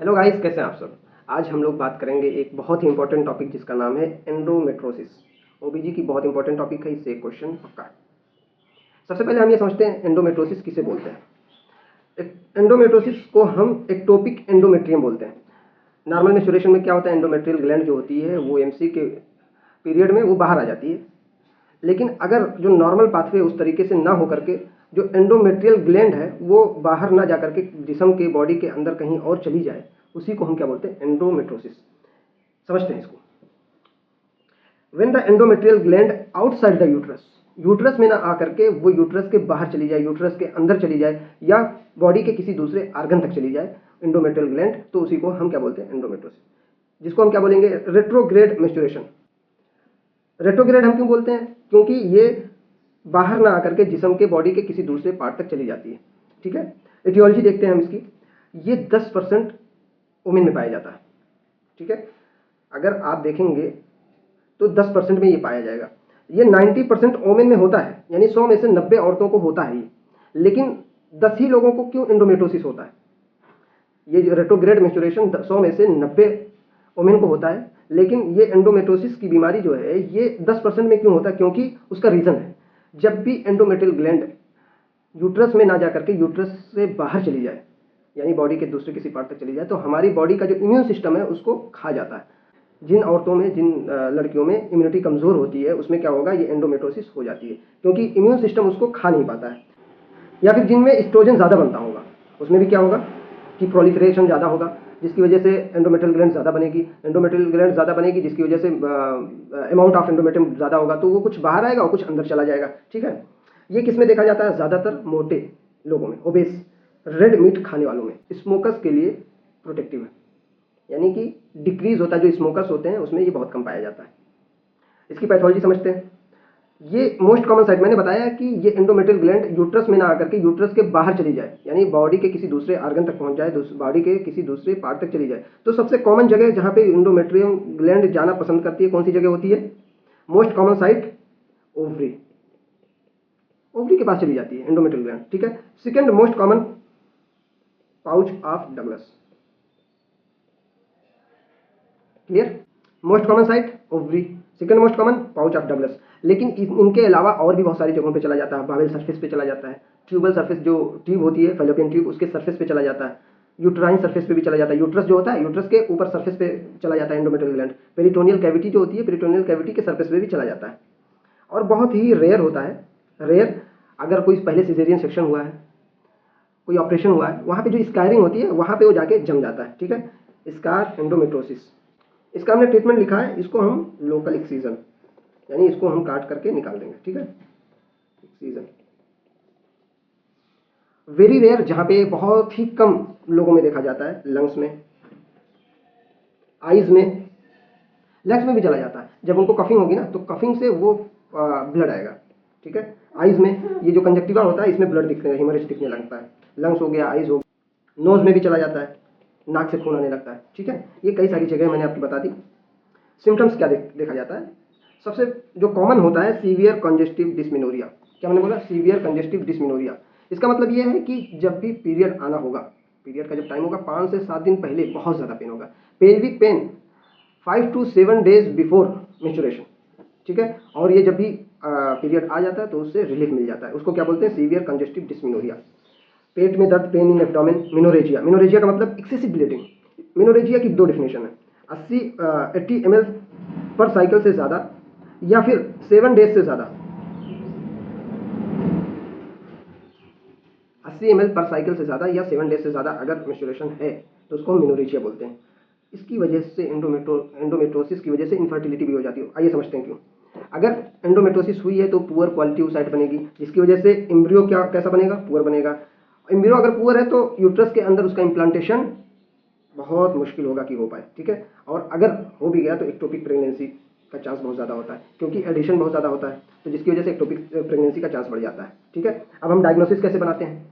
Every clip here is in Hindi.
हेलो गाइस, कैसे हैं आप सब। आज हम लोग बात करेंगे एक बहुत ही इंपॉर्टेंट टॉपिक जिसका नाम है एंडोमेट्रोसिस। ओबीजी की बहुत इंपॉर्टेंट टॉपिक है, इससे एक क्वेश्चन पक्का है। सबसे पहले हम ये समझते हैं एंडोमेट्रोसिस किसे बोलते हैं। एंडोमेट्रोसिस को हम एक्टोपिक एंडोमेट्रियम बोलते हैं। नॉर्मल मेंस्ट्रुएशन में क्या होता है, एंडोमेट्रियल ग्लैंड जो होती है वो एमसी के पीरियड में वो बाहर आ जाती है। लेकिन अगर जो नॉर्मल पाथवे उस तरीके से ना हो करके जो एंडोमेट्रियल ग्लैंड है वो बाहर ना जाकर के जिस्म के बॉडी के अंदर कहीं और चली जाए, उसी को हम क्या बोलते हैं, एंडोमेट्रोसिस। समझते हैं इसको। When the endometrial gland outside the uterus, uterus में ना आकर के वो यूट्रस के बाहर चली जाए, यूट्रस के अंदर चली जाए या बॉडी के किसी दूसरे आर्गन तक चली जाए एंडोमेट्रियल ग्लैंड, तो उसी को हम क्या बोलते हैं, एंडोमेट्रोसिस। जिसको हम क्या बोलेंगे, रेट्रोग्रेड मेंस्ट्रुएशन। रेट्रोग्रेड हम क्यों बोलते हैं, क्योंकि ये बाहर ना आकर के जिस्म के बॉडी के किसी दूसरे पार्ट तक चली जाती है। ठीक है, एटियोलॉजी देखते हैं हम इसकी। ये 10% वुमेन में पाया जाता है। ठीक है, अगर आप देखेंगे तो 10% में ये पाया जाएगा। ये 90% वुमेन में होता है, यानी 100 में से 90 औरतों को होता है ये। लेकिन 10 ही लोगों को क्यों एंडोमेट्रोसिस होता है। ये जो रेट्रोग्रेड मेंस्ट्रुएशन 100 में से 90 वुमेन को होता है, लेकिन ये एंडोमेट्रोसिस की बीमारी जो है ये 10% में क्यों होता है, क्योंकि उसका रीज़न है, जब भी एंडोमेट्रियल ग्लैंड यूट्रस में ना जाकर के यूट्रस से बाहर चली जाए, यानी बॉडी के दूसरे किसी पार्ट तक चली जाए, तो हमारी बॉडी का जो इम्यून सिस्टम है उसको खा जाता है। जिन औरतों में, जिन लड़कियों में इम्यूनिटी कमज़ोर होती है, उसमें क्या होगा, ये एंडोमेट्रोसिस हो जाती है, क्योंकि इम्यून सिस्टम उसको खा नहीं पाता है। या फिर जिनमें एस्ट्रोजन ज़्यादा बनता होगा, उसमें भी क्या होगा कि प्रोलिफरेशन ज़्यादा होगा, जिसकी वजह से एंडोमेट्रियल ग्लैंड ज़्यादा बनेगी। एंडोमेट्रियल ग्लैंड ज़्यादा बनेगी जिसकी वजह से अमाउंट ऑफ एंडोमेट्रियम ज़्यादा होगा, तो वो कुछ बाहर आएगा और कुछ अंदर चला जाएगा। ठीक है, ये किस में देखा जाता है, ज़्यादातर मोटे लोगों में, ओबेस, रेड मीट खाने वालों में। स्मोकर्स के लिए प्रोटेक्टिव है, यानी कि डिक्रीज होता है, जो स्मोकर्स होते हैं उसमें ये बहुत कम पाया जाता है। इसकी पैथोलॉजी समझते हैं। ये मोस्ट कॉमन साइट, मैंने बताया कि ये एंडोमेट्रियल ग्लैंड यूट्रस में ना आकर के यूट्रस के बाहर चली जाए, यानी बॉडी के किसी दूसरे आर्गन तक पहुंच जाए, बॉडी के किसी दूसरे पार्ट तक चली जाए। तो सबसे कॉमन जगह जहां पे एंडोमेट्रियल ग्लैंड जाना पसंद करती है, कौन सी जगह होती है, most common site, ovary. Ovary के पास चली जाती है एंडोमेट्रियल ग्लैंड। ठीक है, second most common, pouch of Douglas. Clear, most common site ovary, second most common pouch of Douglas. लेकिन इनके अलावा और भी बहुत सारी जगहों पे चला जाता है। बावेल सरफेस पे चला जाता है, ट्यूबल सरफेस, जो ट्यूब होती है फैलोपियन ट्यूब, उसके सरफेस पे चला जाता है, यूट्राइन सरफेस पे भी चला जाता है। यूट्रस जो होता है, यूट्रस के ऊपर सरफेस पे चला जाता है एंडोमेट्रियल ग्लैंड। पेरिटोनियल कैविटी जो होती है, पेरिटोनियल कैविटी के सरफेस पे भी चला जाता है। और बहुत ही रेयर होता है, रेयर, अगर कोई पहले सिजेरियन सेक्शन हुआ है, कोई ऑपरेशन हुआ है, वहाँ पे जो स्कारिंग होती है वहाँ पे वो जाके जम जाता है। ठीक है, स्कार एंडोमेट्रोसिस। इसका हमने ट्रीटमेंट लिखा है, इसको हम लोकल एक्सीजन, यानी इसको हम काट करके निकाल देंगे। ठीक है, एक्सीजन। वेरी रेयर, जहां पे बहुत ही कम लोगों में देखा जाता है, लंग्स में, आईज में, लेग्स में भी चला जाता है। जब उनको कफिंग होगी ना, तो कफिंग से वो ब्लड आएगा। ठीक है, आईज में ये जो कंजक्टिवा होता है, इसमें ब्लड दिखने, हिमरेज दिखने लगता है। लंग्स हो गया, आईज हो गया, नोज में भी चला जाता है, नाक से खून आने लगता है। ठीक है, ये कई सारी जगह मैंने आपको बता दी। सिम्टम्स क्या देखा जाता है, सबसे जो कॉमन होता है, सीवियर कंजेस्टिव डिस्मेनोरिया। क्या मैंने बोला, सीवियर कंजेस्टिव डिस्मेनोरिया। इसका मतलब ये है कि जब भी पीरियड आना होगा, पीरियड का जब टाइम होगा, 5 से 7 दिन पहले बहुत ज़्यादा पेन होगा। Pelvic pain 5 to 7 days before menstruation. ठीक है, और ये जब भी पीरियड आ जाता है तो उससे रिलीफ मिल जाता है। उसको क्या बोलते हैं, सीवियर कंजेस्टिव डिस्मेनोरिया। पेट में दर्द, पेन इन एब्डोमेन, मिनोरेजिया। मिनोरेजिया का मतलब एक्सेसिव ब्लीडिंग। मिनोरेजिया की 2 डेफिनेशन है, 80 ml पर साइकिल से ज़्यादा, या फिर 7 days से ज़्यादा। 80 ml पर साइकिल से ज़्यादा या 7 days से ज़्यादा अगर मेंस्ट्रुएशन है तो उसको हम मिनोरेजिया बोलते हैं। इसकी वजह से एंडोमेट्रोसिस की वजह से इनफर्टिलिटी भी हो जाती है। आइए समझते हैं क्यों। अगर एंडोमेट्रोसिस हुई है तो पुअर क्वालिटी oocyte बनेगी, जिसकी वजह से एम्ब्रियो कैसा बनेगा, पुअर बनेगा। एम्ब्रियो अगर पुअर है तो यूट्रस के अंदर उसका इम्प्लांटेशन बहुत मुश्किल होगा कि हो पाए। ठीक है, और अगर हो भी गया तो एक्टोपिक प्रेगनेंसी का चांस बहुत ज़्यादा होता है, क्योंकि एडिशन बहुत ज़्यादा होता है, तो जिसकी वजह से एक्टोपिक प्रेगनेंसी का चांस बढ़ जाता है। ठीक है, अब हम डायग्नोसिस कैसे बनाते हैं।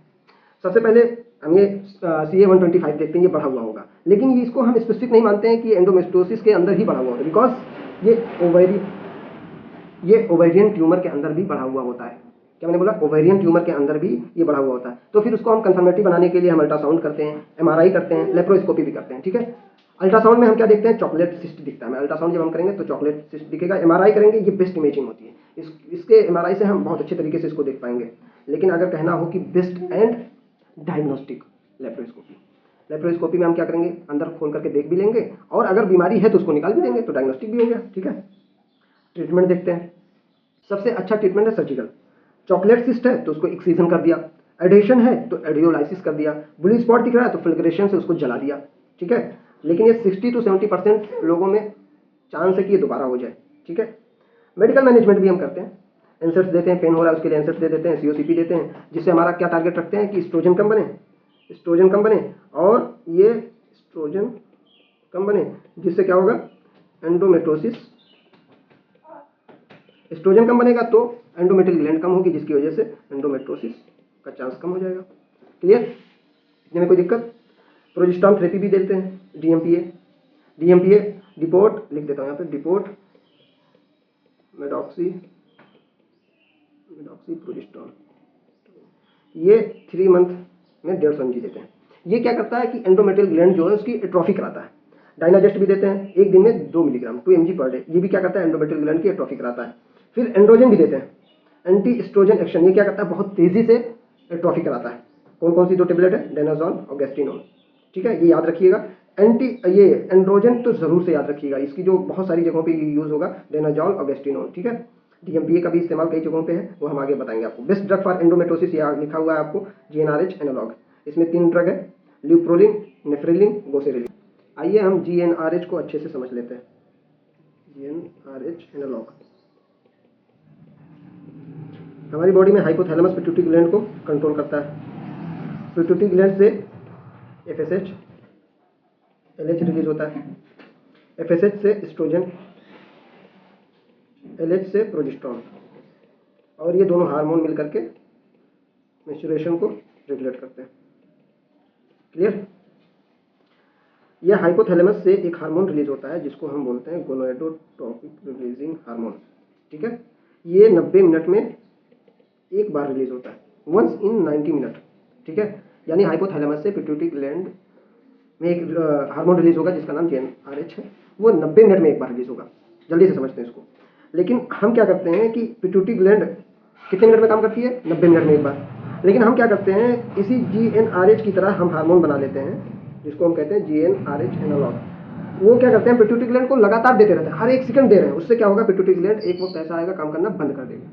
सबसे पहले हम ये CA-125 देखते हैं, ये बढ़ा हुआ होगा, लेकिन ये इसको हम स्पेसिफिक नहीं मानते हैं कि एंडोमेट्रोसिस के अंदर ही बढ़ा हुआ होगा, बिकॉज ये ओवेरियन ट्यूमर के अंदर भी बढ़ा हुआ होता है। क्या मैंने बोला, ओवेरियन ट्यूमर के अंदर भी ये बढ़ा हुआ होता है। तो फिर उसको हम कंफर्मेटिव बनाने के लिए हम अल्ट्रासाउंड करते हैं, एमआरआई करते हैं, लेप्रोस्कोपी भी करते हैं, ठीक है। अल्ट्रासाउंड में हम क्या देखते हैं, चॉकलेट सिस्ट दिखता है। अल्ट्रासाउंड जब हम करेंगे तो चॉकलेट सिस्ट दिखेगा। एमआरआई करेंगे, ये बेस्ट इमेजिंग होती है, इसके एमआरआई से हम बहुत अच्छे तरीके से इसको देख पाएंगे। लेकिन अगर कहना हो कि best and diagnostic, laparoscopy. Laparoscopy में हम क्या करेंगे, अंदर खोल करके देख भी लेंगे, और अगर बीमारी है तो उसको निकाल भी देंगे, तो डायग्नोस्टिक भी हो गया, ठीक है। ट्रीटमेंट देखते हैं। सबसे अच्छा ट्रीटमेंट है सर्जिकल। चॉकलेट सिस्ट है तो उसको एक्सीजन कर दिया, एडेशन है तो एडियोलाइसिस कर दिया, ब्लू स्पॉट दिख रहा है तो फिल्ग्रेशन से उसको जला दिया, ठीक है। लेकिन ये 60 to 70% लोगों में चांस है कि ये दोबारा हो जाए, ठीक है। मेडिकल मैनेजमेंट भी हम करते हैं, इंसर्ट्स देते हैं, पेन हो रहा है उसके लिए इंसर्ट्स दे देते हैं, सीओसीपी देते हैं, जिससे हमारा क्या टारगेट रखते हैं कि एस्ट्रोजन कम बने, एस्ट्रोजन कम बने, और ये एस्ट्रोजन कम बने जिससे क्या होगा, एंडोमेट्रोसिस। एस्ट्रोजन कम बनेगा तो एंडोमेट्रियल ग्लैंड कम होगी, जिसकी वजह से एंडोमेट्रोसिस का चांस कम हो जाएगा। क्लियर, इतने में कोई दिक्कत। प्रोजेस्टेरॉन थेरेपी भी देते हैं, डीएमपीए। डीएमपीए डिपोट लिख देता हूँ यहाँ पे, डिपोट मेडॉक्सी प्रोजेस्टेरॉन, ये 3 मंथ में 150 mg देते हैं। ये क्या करता है कि एंडोमेट्रियल ग्लैंड जो है उसकी एट्रोफी कराता है। डायनाजेस्ट भी देते हैं, एक दिन में 2 मिलीग्राम 2 mg पर डे, ये भी क्या करता है, एंडोमेट्रियल ग्लैंड की एट्रोफी कराता है। फिर एंड्रोजन भी देते हैं, एंटी एस्ट्रोजन एक्शन, ये क्या करता है, बहुत तेजी से एट्रोफी कराता है। कौन कौन सी 2 टेबलेट है, डेनाजॉल और गैस्ट्रिनोल, ठीक है, ये याद रखिएगा। ये एंड्रोजन तो जरूर से याद रखिएगा, इसकी जो बहुत सारी जगहों पे यूज होगा, डेनाजॉल और गैस्ट्रिनोल, ठीक है। डीएमपीए का भी इस्तेमाल कई जगहों पे है, वो हम आगे बताएंगे आपको। बेस्ट ड्रग फॉर एंडोमेट्रोसिस यहाँ लिखा हुआ है आपको, जीएनआरएच एनालॉग। इसमें 3 ड्रग है, ल्यूप्रोलिन, नेफ्रेलिन, गोसेरेलिन। आइए हम जीएनआरएच को अच्छे से समझ लेते हैं। जीएनआरएच एनालॉग हमारी बॉडी में हाइपोथैलेमस पिट्यूटरी ग्लैंड को कंट्रोल करता है। पिट्यूटरी ग्लैंड से एफएसएच, एलएच रिलीज होता है। एफएसएच से एस्ट्रोजन, एलएच से प्रोजेस्टेरॉन, और ये दोनों हार्मोन मिलकर के मेंस्ट्रुएशन को रेगुलेट करते हैं। क्लियर। यह हाइपोथैलेमस से एक हार्मोन रिलीज होता है जिसको हम बोलते हैं गोनाडोट्रोपिक रिलीजिंग हार्मोन, ठीक है। ये 90 मिनट में एक बार रिलीज होता है, वंस इन 90 मिनट, ठीक है। यानी हाइपोथैलेमस से पिट्यूटरी ग्लैंड में एक हार्मोन रिलीज होगा जिसका नाम जीएनआरएच है, वो 90 मिनट में एक बार रिलीज होगा। जल्दी से समझते हैं इसको। लेकिन हम क्या करते हैं कि पिट्यूटरी ग्लैंड कितने मिनट में काम करती है, 90 मिनट में एक बार। लेकिन हम क्या करते हैं, इसी जीएनआरएच की तरह हम हार्मोन बना लेते हैं जिसको हम कहते हैं जीएनआरएच एनालॉग। वो क्या करते हैं, पिट्यूटरी ग्लैंड को लगातार देते रहते हैं, हर 1 सेकंड दे रहे हैं। उससे क्या होगा, पिट्यूटरी ग्लैंड एक वक्त ऐसा आएगा काम करना बंद कर देगी,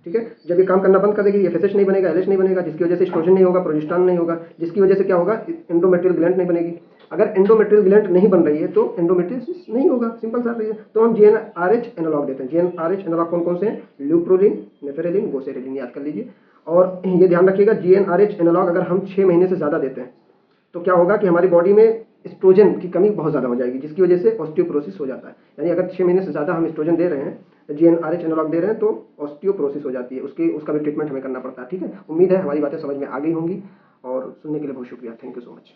ठीक है। जब ये काम करना बंद कर देगी, एफएसएच नहीं बनेगा, एलएच नहीं बनेगा, जिसकी वजह से एस्ट्रोजन नहीं होगा, प्रोजेस्टेरॉन नहीं होगा, जिसकी वजह से क्या होगा, एंडोमेट्रियल ग्लैंड नहीं बनेगी। अगर एंडोमेट्रियल ग्लैंड नहीं बन रही है तो एंडोमेट्रियोसिस नहीं होगा, सिंपल सा रही है। तो हम जीएनआरएच एनालॉग देते हैं। जीएनआरएच एनालॉग कौन कौन से हैं, ल्यूप्रोलिन, नेफ्रेलिन, गोसेरेलिन, याद कर लीजिए। और ये ध्यान रखिएगा, जीएनआरएच एनालॉग अगर हम 6 महीने से ज़्यादा देते हैं तो क्या होगा कि हमारी बॉडी में एस्ट्रोजन की कमी बहुत ज़्यादा हो जाएगी, जिसकी वजह से ऑस्टियोपोरोसिस हो जाता है। यानी अगर 6 महीने से ज़्यादा हम एस्ट्रोजन दे रहे हैं, जीएनआरएच एनालॉग दे रहे हैं, तो ऑस्टियोपोरोसिस हो जाती है, उसका भी ट्रीटमेंट हमें करना पड़ता है, ठीक है। उम्मीद है हमारी बातें समझ में आ गई होंगी, और सुनने के लिए बहुत शुक्रिया। Thank you so much.